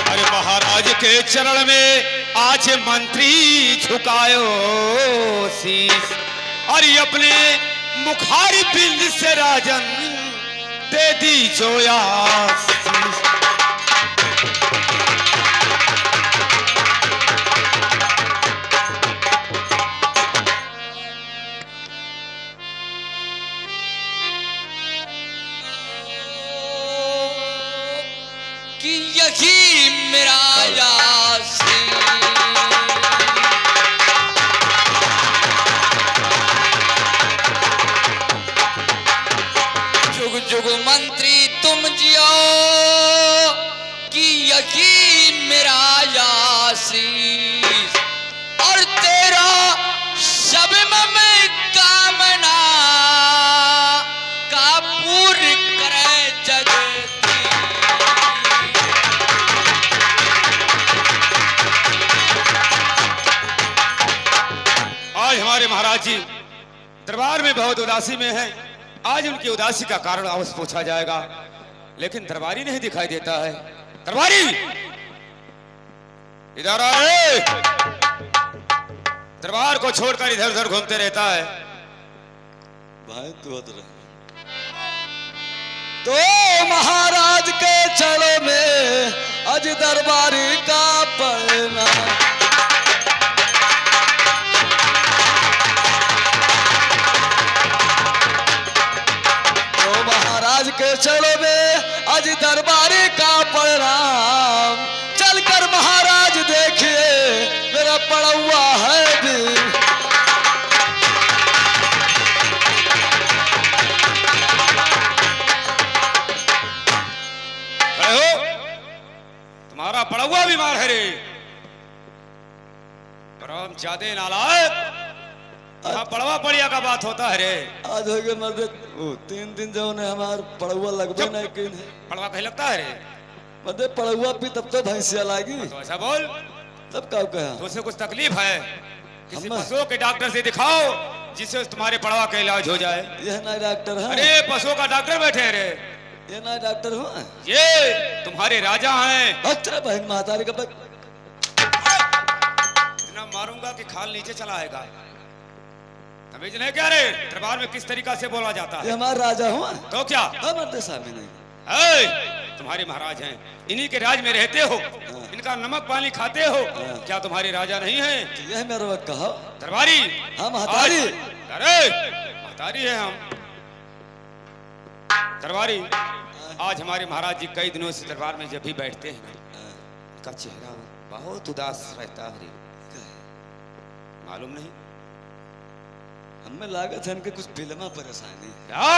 अरे महाराज के चरण में आज मंत्री झुकायो शीश, और अपने मुखारी बिंद से राजन दे दी जोया शीश। कि यही मेरा यासीन, जुग जुग मंत्री तुम जियो, कि यही मेरा यासीन, और तेरा सब में कामना का पूर्ण करे जगत। आज हमारे महाराज जी दरबार में बहुत उदासी में हैं। आज उनकी उदासी का कारण अवश्य पूछा जाएगा, लेकिन दरबारी नहीं दिखाई देता है। दरबारी इधर आए। दरबार को छोड़कर इधर उधर घूमते रहता है। भाई तो महाराज के चरणों में आज दरबारी का पड़ना, के चरणों में आज दरबारी का प्रणाम। चलकर महाराज देखिए मेरा पड़ा हुआ है दिल। खड़े हो, तुम्हारा पड़ा हुआ बीमार है रे। परम ज्यादा नालायक, यहाँ पड़वा पड़िया का बात होता है रे। आज हो गए मर्द 3 दिन जो ने हमार पड़ुआ लगभग नहीं की पड़वा कहीं लगता है रे। मर्द पड़ुआ भी तब तो भैंसिया लागी। तो ऐसा बोल, तब क्या कहा? तो उसे कुछ तकलीफ है, किसी पशु के डॉक्टर से दिखाओ जिससे तुम्हारे पड़वा का इलाज हो जाए। यह ना डॉक्टर है? अरे पशुओं का डॉक्टर बैठे हैं रे। ये ना डॉक्टर हुआ? ये तुम्हारे राजा हैं। अच्छा बहन महातारी का इतना मारूंगा कि खाल नीचे चला आएगा। तमीज नहीं क्या रे? दरबार में किस तरीका से बोला जाता है? ये हमारा राजा हुआ तो क्या? हमारे सामने नहीं। तुम्हारे महाराज हैं, इन्हीं के राज में रहते हो, इनका नमक पानी खाते हो, क्या तुम्हारे राजा नहीं है? यह मेरा वक्त कहा दरबारी। हाँ महातारी। अरे महातारी है हम। दरबारी, आज हमारे महाराज जी कई दिनों से दरबार में जब भी बैठते हैं इनका चेहरा बहुत उदास रहता है। मालूम नहीं, हमें लागत है इनके कुछ बिल में परेशानी। क्या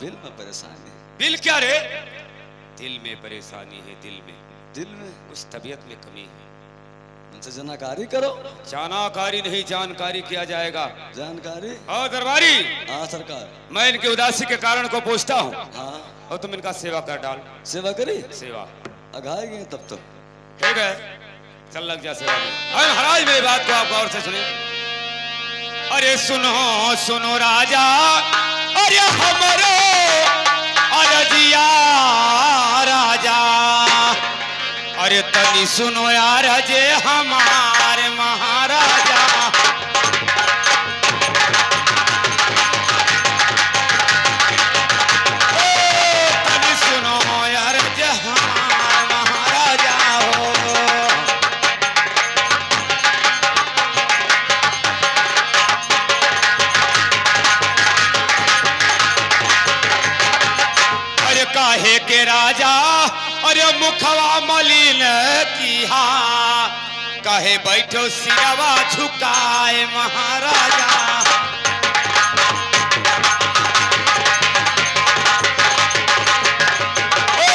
बिल में परेशानी? बिल क्या रे? दिल में परेशानी है, दिल में। दिल में कुछ तबीयत में कमी है। उनसे जानकारी करो। जानकारी नहीं, जानकारी किया जाएगा। जानकारी? और दरबारी, हाँ सरकार। मैं इनकी उदासी के कारण को पूछता हूँ। हाँ। और तुम इनका सेवा कर डाल। सेवा करी? सेवा अघाए गए तब तो ठीक है, चल लग जा सेवा में। अरे महाराज मेरी बात को आप गौर से सुने। अरे सुनो सुनो राजा, अरे हमारे अरजिया राजा, अरे तनी सुनो यार जे हमारे महाराजा। तनी सुनो यार जे हमारे महाराजा हो। काहे के राजा अरे मुखवा मलिन किहा, कहे बैठो सिरवा झुकाए महाराजा। ओ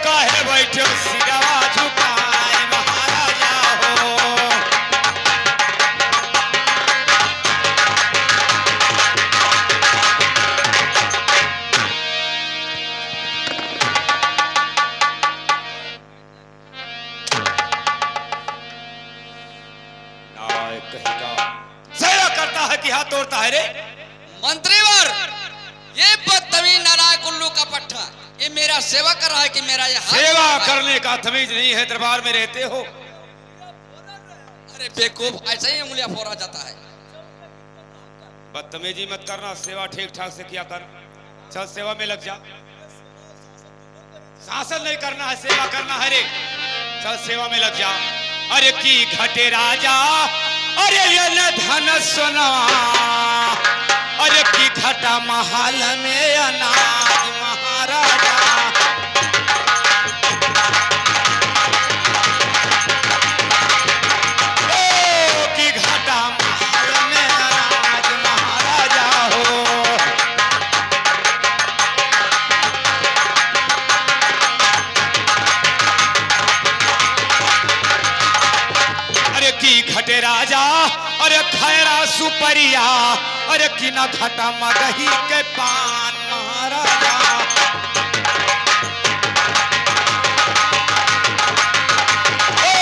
कहे बैठो सिरवा झुकाए महाराजा हो। कि हाथ तोड़ता है रे। मंत्रीवर, ये बदतमीज नालायक उल्लू का पट्टा ये मेरा सेवा कर रहा है कि मेरा ये हाथ सेवा जोड़ रहा है? करने का तमीज नहीं है, दरबार में रहते हो। अरे बेवकूफ, ऐसे ही उंगलियां फोड़ा जाता है। बदतमीजी मत करना, सेवा ठीक ठाक से किया कर। चल सेवा में लग जा। शासन नहीं करना है, सेवा करना है रे। चल सेवा में लग जा। अरे की घटे राजा, अरे ये न धन सोना, अरे की घटा महल में अनाज महाराजा। ओ की घटा महल में अनाज महाराजा हो। अरे की घटे राजा, अरे खैरा सुपरिया, अरे की न घटा मगही के पान महाराजा। ओ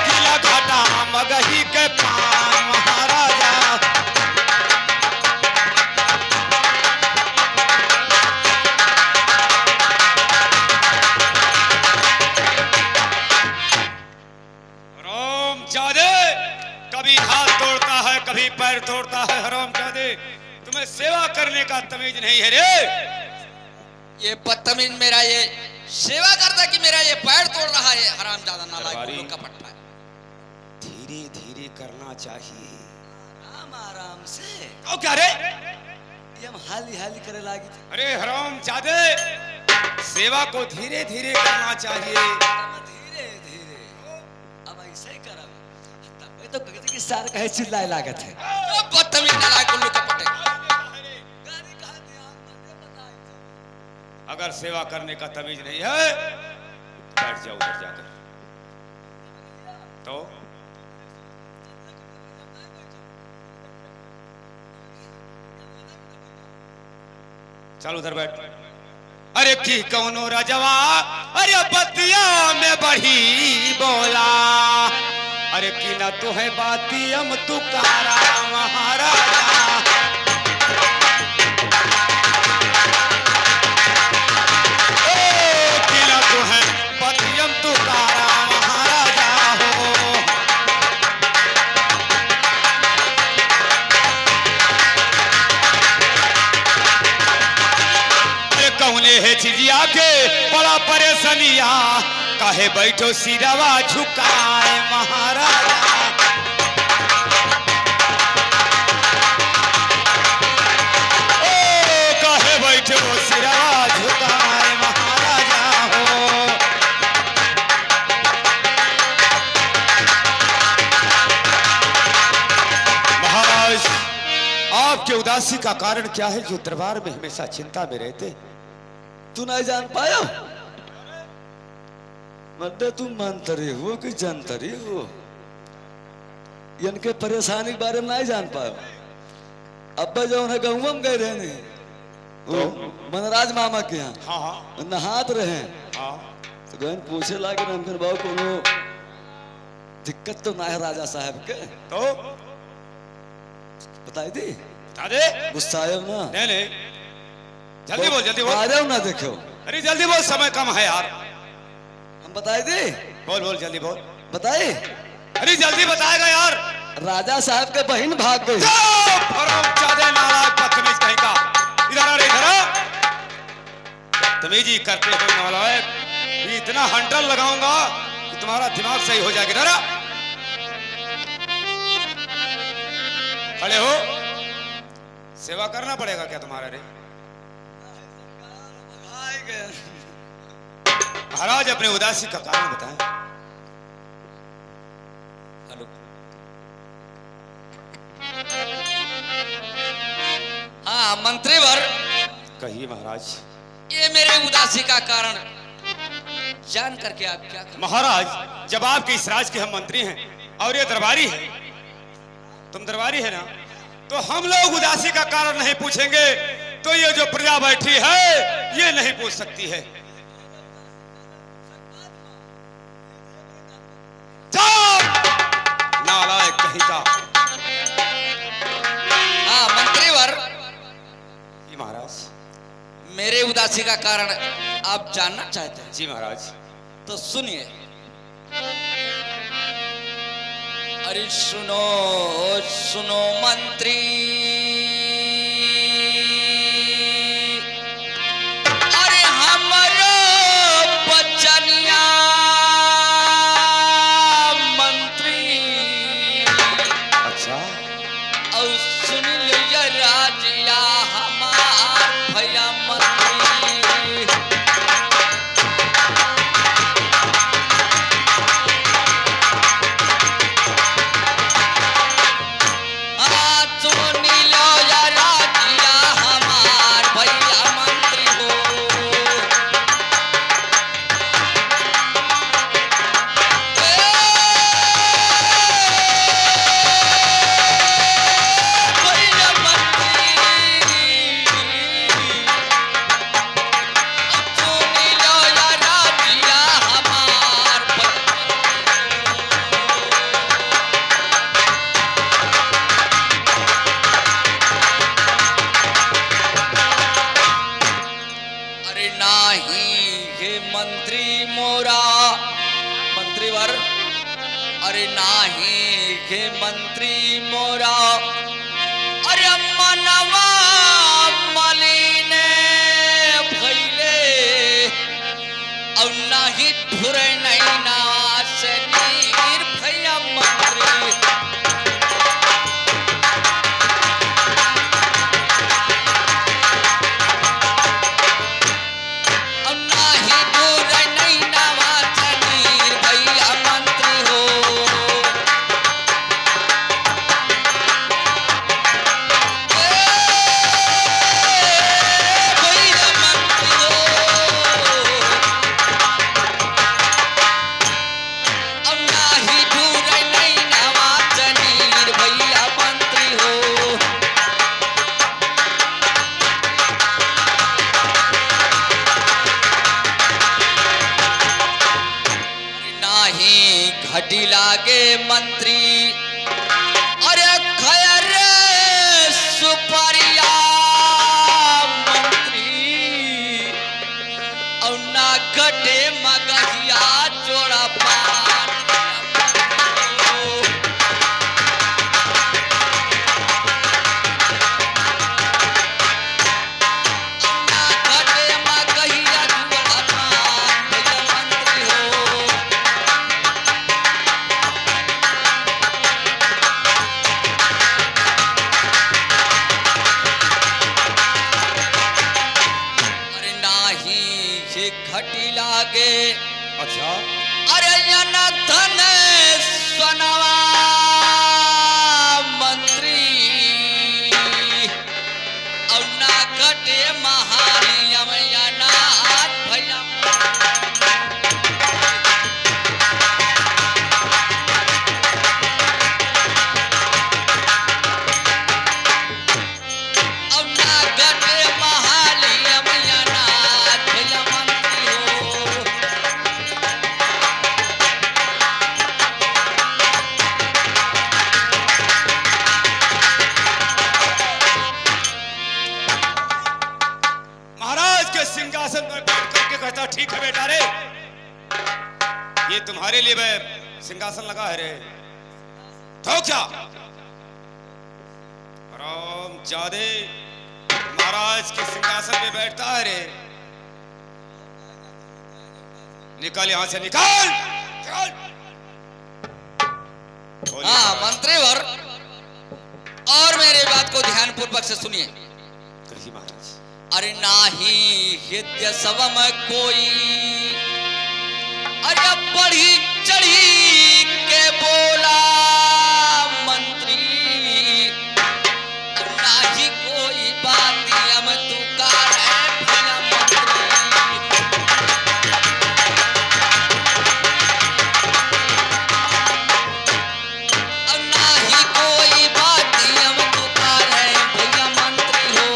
की न घटा मगही के पान महाराजा। हरामजादे, कभी हाथ तोड़ता है, कभी पैर तोड़ता है। हरामजादे, तुम्हें सेवा करने का तमीज नहीं है रे। ये बदतमीज मेरा ये सेवा करता कि मेरा ये पैर तोड़ रहा है। हरामजादा नालायक दरबारी। उल्लू का पट्टा है। धीरे धीरे करना चाहिए। आराम आराम से ओ क्या रे? ये हम हाली हाली करे लागी थे। अरे हरामजादे, सेवा को धीरे धीरे करना चाहिए। धीरे धीरे अब ऐसे ही करब। तब तो गगन की सार कहे चिल्लाए लागत है। ओ बदतमीज नालायक उल्लू का पट्टे। गाड़ी कहाँ ध्यान मत बताई। अगर सेवा करने का तमीज नहीं है, बैठ जाओ उधर जाकर। तो चल उधर बैठ। अरे की कौनो राजवा, अरे बतिया में बढ़ी बोला, अरे की ना तू है बातियम तुकारा महाराजा। ओ की ना तू है बातियम तुकारा महाराजा हो। कौने है चिजिया के बड़ा परेशानिया, काहे बैठो सिरवा झुकाए महाराजा। ओ काहे बैठो सिरवा झुकाए महाराजा हो। महाराज, आपके उदासी का कारण क्या है जो दरबार में हमेशा चिंता में रहते? तू नहीं जान पाया? मर्दे तू मंत्री हो कि जंतरी हो? इनके परेशानी के बारे में नहीं जान पाया। अब जो उन्हें गहुआ में गए रहने वो मनराज मामा के यहाँ हाँ हाँ नहात रहे। हाँ। तो गहन पूछे लागे रामचंद्र बाबू कोनो दिक्कत तो ना है राजा साहब के? तो बताई दी बता दे। गुस्सा आयो ना? नहीं नहीं, जल्दी बोल जल्दी आ बोल। जाओ ना देखो। अरे जल्दी बोल, समय कम है यार। हम बताई दी। बोल बोल जल्दी बोल। बताई अरे जल्दी बताएगा यार। राजा साहब के बहन भाग गई। हरामजादे नालायक बदतमीज कहीं का। इधर आ रे, इधर आ। बदतमीजी करते हो नालायक। ये इतना हंटर लगाऊंगा कि तुम्हारा दिमाग सही हो जाएगा। इधर आ। खड़े हो, सेवा करना पड़ेगा क्या तुम्हारा रे? महाराज अपने उदासी का कारण बताएं। हेलो। हाँ मंत्रीवर, कहिए महाराज। ये मेरे उदासी का कारण जान करके आप क्या करें? महाराज, जब आपके इस राज के हम मंत्री हैं और ये दरबारी है, तुम दरबारी है ना, तो हम लोग उदासी का कारण नहीं पूछेंगे तो ये जो प्रजा बैठी है ये नहीं पूछ सकती है। नालायक कहीं का। हाँ मंत्रीवर, महाराज मेरे उदासी का कारण आप जानना चाहते हैं जी महाराज। तो सुनिए। अरे सुनो सुनो मंत्री, अरे हमरो बचनिया मंत्री। अच्छा और सुन लिया राजिया हमार भैया मंत्री। अरे नाही हे मंत्री मोरा, अरे मनवा मलिने भैले और नाही ठुरे नहीं नास नीर भैया मंत्री। घटी लागे मंत्री, अरे खैर सुपरिया मंत्री और ना घटे मगहिया जोड़ा पान। ना घटे मगहिया जोड़ा पान भैया मंत्री हो। घटी लागे अच्छा अरे यन धन सोनवा मंत्री और ना घटे महानियम यनाथ भैया। और ना घटे महानियम यनाथ भैया मंत्री हो। महाराज के सिंहासन पर बैठ करके कहता ठीक है बेटा रे, ये तुम्हारे लिए मैं सिंहासन लगा है रे। तो क्या राम जादे महाराज के सिंहासन पे बैठता है रे। निकल यहां से निकल, निकल। हाँ मंत्री वर, और मेरी बात को ध्यान पूर्वक से सुनिए। कही महाराज। अरे नाही हित्य सवम कोई, अरे बढ़ी चढ़ी के बोला मंत्री, नाही कोई बात हम तू कार है भला मंत्री। अब नाही कोई बात हम तू कार है भैया मंत्री हो।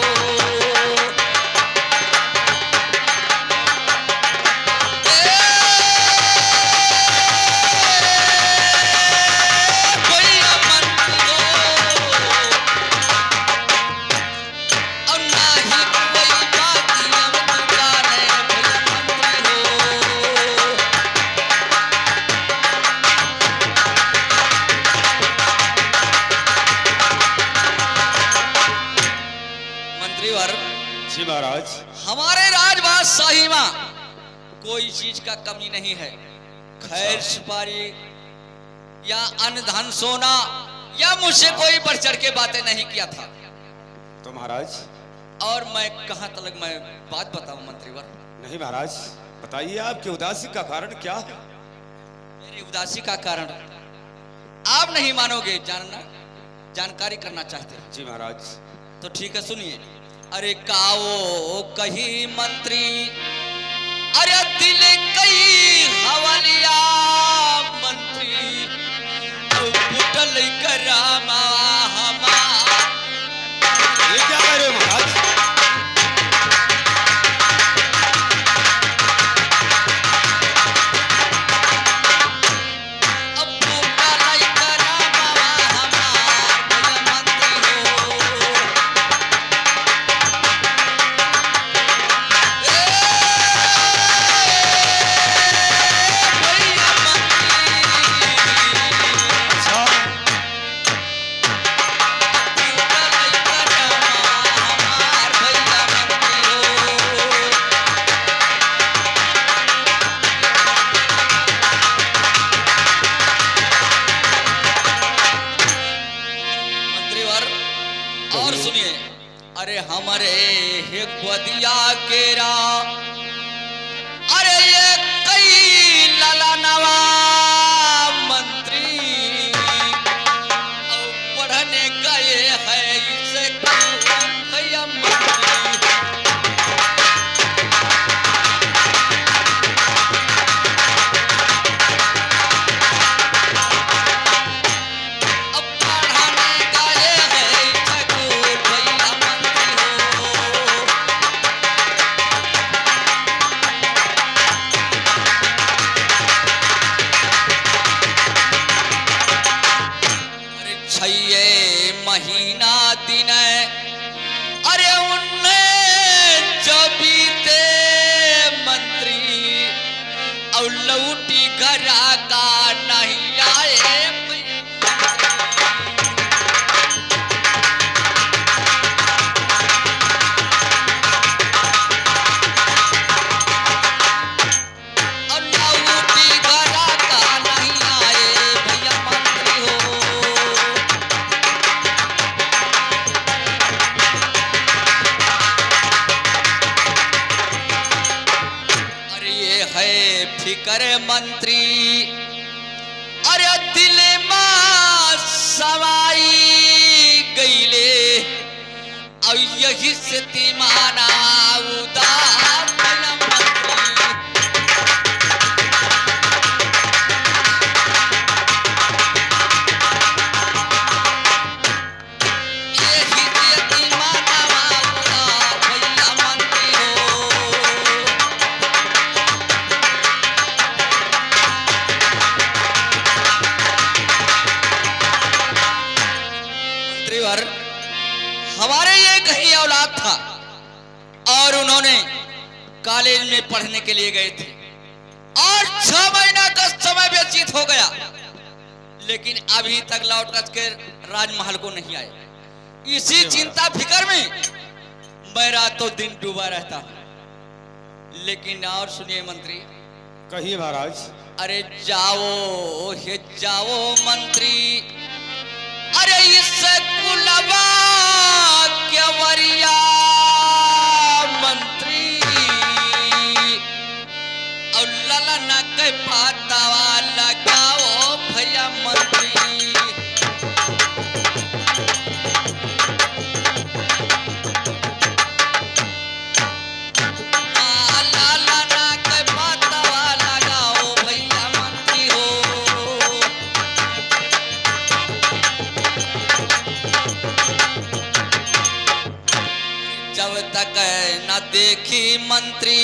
महाराज। हमारे राजबादशाही में कोई चीज का कमी नहीं है। खैर सुपारी या अन्न धन सोना या मुझसे कोई बढ़ चढ़ के बातें नहीं किया था। तो महाराज और मैं कहां तक मैं बात बताऊं मंत्रीवर? नहीं महाराज, बताइए आपकी उदासी का कारण क्या है? मेरी उदासी का कारण आप नहीं मानोगे, जानकारी करना चाहते हैं। जी महाराज। तो ठीक है सुनिए। अरे काओ कही मंत्री, अरे दिल कई हवलिया मंत्री, बुटल करामा हमार। ये क्या कह रहे हो महाराज? और सुनिए। अरे हमारे हे ग्वदिया केरा, अरे ये कई लाला नवा मंत्री, और पढ़ने गए है इसे भैया मंत्री। महीना दिन, अरे उनने जो बीते मंत्री, और लौटी घरा का नहीं आए। फिकर मंत्री, अरे दिल में सवाई गईले, और यही से तिमाना उदास मंत्री। यही से तिमाना उदास भैया मंत्री हो। हमारे ये कहीं औलाद था और उन्होंने कॉलेज में पढ़ने के लिए गए थे, और 6 महीना का समय व्यतीत हो गया, लेकिन अभी तक लौट कर राजमहल को नहीं आए। इसी चिंता फिकर में मैं रातों दिन डूबा रहता हूं। लेकिन और सुनिए मंत्री। कहिए महाराज। अरे जाओ हे जाओ मंत्री, अरे इस कुलवा केवरिया मंत्री, और ललना के पातावा लगाओ भैया मंत्री। ललना के पातावा लगाओ भैया मंत्री हो। जब तक न देखी मंत्री,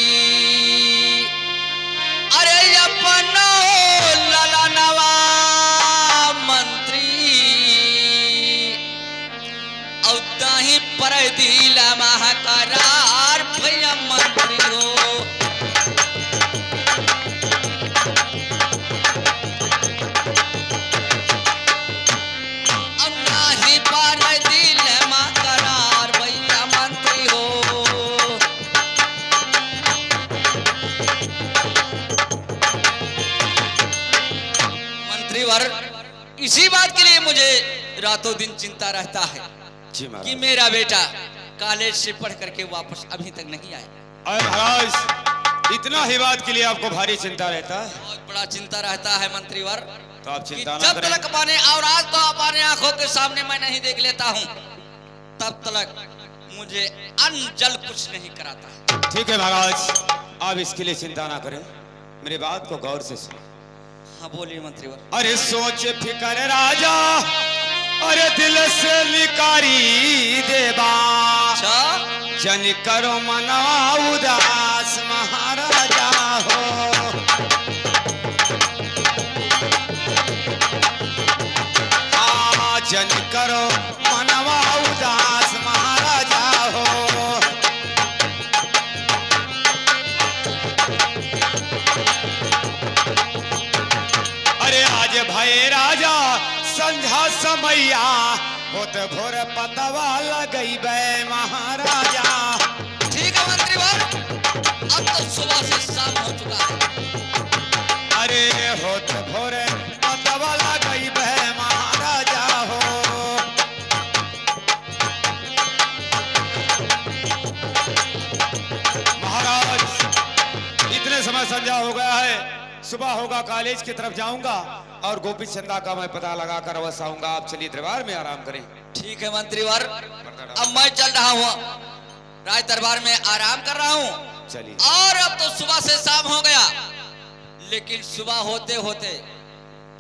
अरे अपनो ललनवा मंत्री, और दाही पर दिल महाकरार भैया मंत्री हो। नाही पर दिल महाकरार भैया मंत्री हो। मंत्रीवर, इसी बात के लिए मुझे रातों दिन चिंता रहता है जी कि महाराज। मेरा बेटा कॉलेज से पढ़ करके वापस अभी तक नहीं आया। अरे महाराज, इतना ही बात के लिए आपको भारी चिंता रहता है? बहुत बड़ा चिंता रहता है मंत्रीवर, तो आप कि चिंता ना जब करें। तक अपने औलाद को अपने आंखों के सामने मैं नहीं देख लेता हूँ, तब तक मुझे अन्न जल कुछ नहीं कराता है। ठीक है महाराज, आप इसके लिए चिंता ना करें, मेरी बात को गौर से सुनो। हाँ बोलिए मंत्रीवर। अरे सोच फिकर राजा, अरे दिल से निकारी देबा, अच्छा, जन करो मना उदास महाराजा हो। हाँ, जन करो मनवा उदास महाराजा हो। अरे आज भय राजा संझा समैया, होत भोर पतवा लगई बे महाराजा। ठीक है मंत्रीवर, अब तो सुबह से शाम हो चुका है। अरे होत भोर पतवा लगई बे महाराजा हो। महाराज, इतने समय संध्या हो गया है, सुबह होगा, कॉलेज की तरफ जाऊंगा और गोपी चंदा का मैं पता लगा कर अवश्य आऊंगा। आप चलिए दरबार में आराम करें। ठीक है मंत्रीवर, अब मैं चल रहा हूँ, राज दरबार में आराम कर रहा हूँ। चलिए। और अब तो सुबह से शाम हो गया, लेकिन सुबह होते होते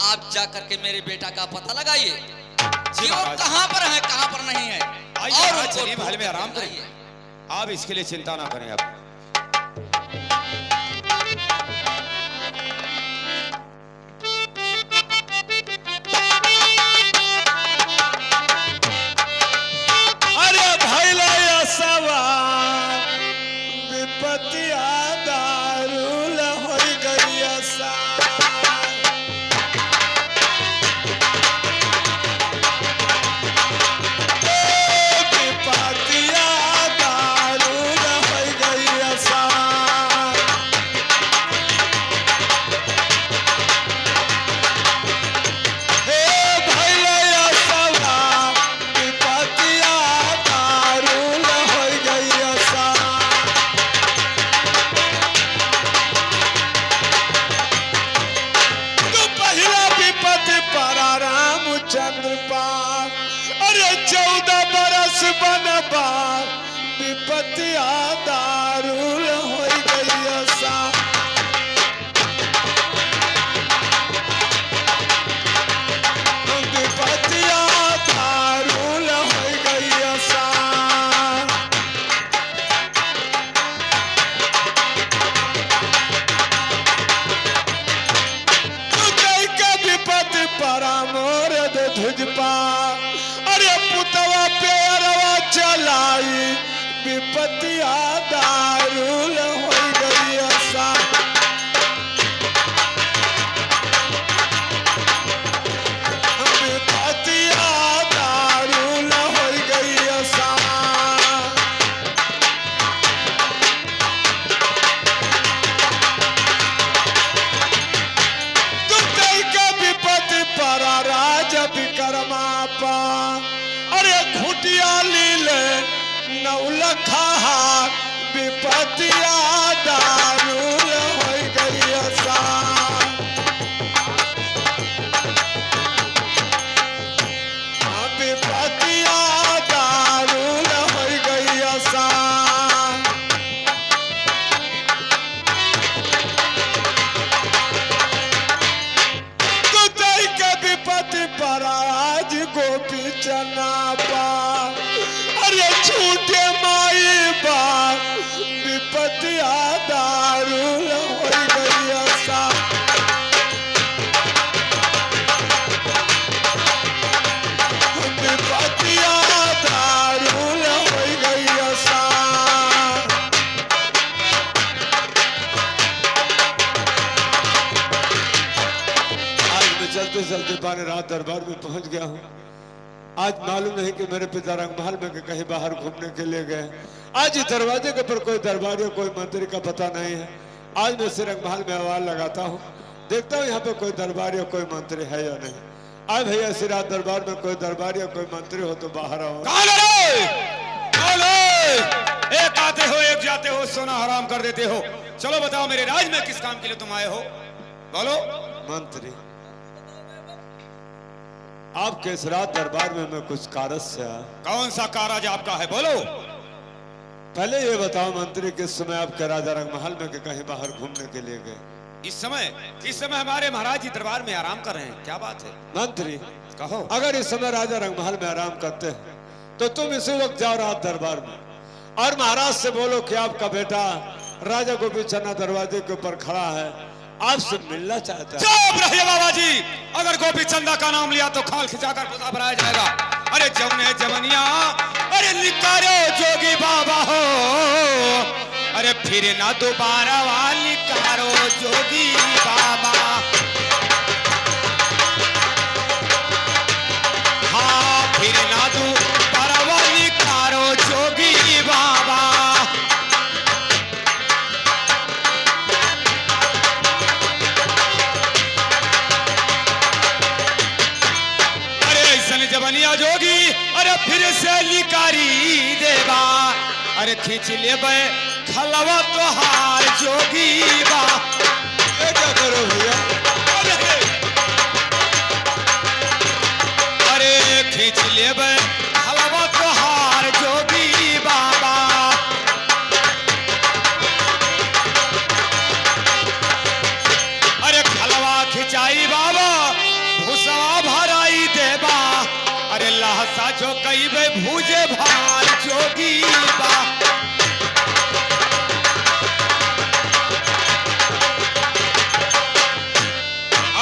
आप जा करके मेरे बेटा का पता लगाइए कि वो महाराज। कहाँ पर है, कहाँ पर नहीं है। आइए और महाराज, उनको चलिए महल में आराम ढूंढ करें। लाइए। आप इसके लिए चिंता ना करें। आप अरे भैला सवार विपतिया दारुल हो गई विपतिया दारुल हो गई हे भैया सवार विपतिया दारुल हो गई तो पहला विपत्ति परा रामचंद्र पार, अरे 14 बरस बनबा विपत्तिया दारुल हो गई सा। विपत्तिया दारुल हो गई सा। विपत्ति परा मोर ध्वज पा, अरे पुतवा पेरवा चलाई विपत्तिया दारुल हो गई सा। विपत्तिया दारुल हो गई सा। विपत्ति परा राज विक्रमा पा, अरे खुटिया लीले नौलखा विपत्तिया दारुल हो गई सा। विपत्तिया दारुल हो गई सा। विपत्ति पराज गोपी चना पा, अरे छूटे माई बा विपत्तिया दारुल हो गई सा। विपत्तिया दारुल हो गई सा। आज मैं चलते चलते बाने रात दरबार में पहुंच गया हूँ। आज मालूम नहीं कि मेरे पिता रंगमहल में कहीं बाहर घूमने के लिए गए। आज इस दरवाजे के ऊपर कोई दरबार या कोई मंत्री का पता नहीं है। आज मैं इसे रंगमहल में आवाज लगाता हूँ देखता हूँ यहाँ पे कोई दरबार या कोई मंत्री है या नहीं। आए भैया सिराज दरबार में कोई दरबार या कोई मंत्री हो तो बाहर आओ। कौन है? कौन है? एक आते हो एक जाते हो, सोना हराम कर देते हो। चलो बताओ मेरे राज में किस काम के लिए तुम आए हो? बोलो। मंत्री, आपके इस रात दरबार में मैं कुछ कारज से आया। कौन सा कारज आपका है? बोलो। पहले ये बताओ मंत्री, किस समय आपके राजा रंगमहल में के कहीं बाहर घूमने के लिए गए? इस समय हमारे महाराज जी दरबार में आराम कर रहे हैं। क्या बात है? मंत्री कहो। अगर इस समय राजा रंगमहल में आराम करते हैं तो तुम इसी वक्त जाओ रात दरबार में और महाराज से बोलो कि आपका बेटा राजा गोपी चन्ना दरवाजे के ऊपर खड़ा है, आपसे मिलना चाहता है। चुप रहिए बाबा जी। अगर गोपी चंदा का नाम लिया तो खाल खिंचाकर पुता भराया जाएगा। अरे जमुने जवनिया, अरे निकारो जोगी बाबा हो, अरे फिर ना दोबारा वाली कारो जोगी बाबा। हाँ, फिर ना दोबारा वाली कारो जोगी बाबा। जवनिया जोगी, अरे फिर से लिकारी देवा, अरे खींच ले बे खलवा तो हार जोगी बा। ये क्या करो भैया? अरे खींच ले बे खलवा तो हार जोगी बाबा। अरे खलवा खिंचाई बाबा, भूसवा भराई देवा, अरे लहसा जो कई बे भूजे भार जोगी बा।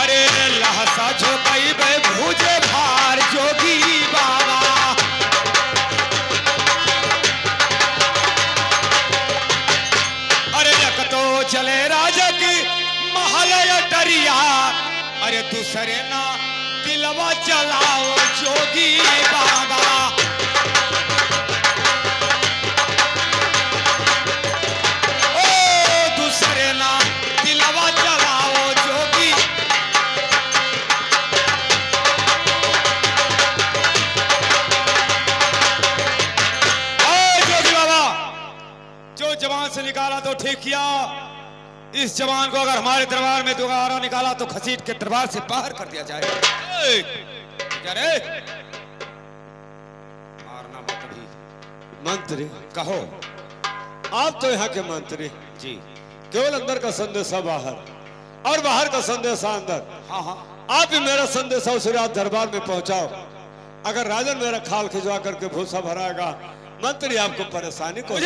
अरे लहसा जो कई बे भूजे भार जोगी बाबा। अरे एक तो चले राजा की महल अटरिया, अरे दूसरे ना दिलवा चलाओ जोगी बाबा। ओ दूसरे ना दिलवा चलाओ जोगी। ओ जोगी बाबा, जो जवान से निकाला तो ठीक किया। इस जवान को अगर हमारे दरबार में दोबारा निकाला तो घसीट के दरबार से बाहर कर दिया जाएगा। क्या रे? मारना मत अभी। मंत्री कहो। आप तो यहाँ के मंत्री जी। केवल अंदर का संदेशा बाहर और बाहर का संदेशा अंदर। हाँ हाँ। आप ही मेरा संदेशा उस रात दरबार में पहुंचाओ। अगर राजन मेरा खाल खिंचवा करके भूसा भराएगा, मंत्री आपको परेशानी को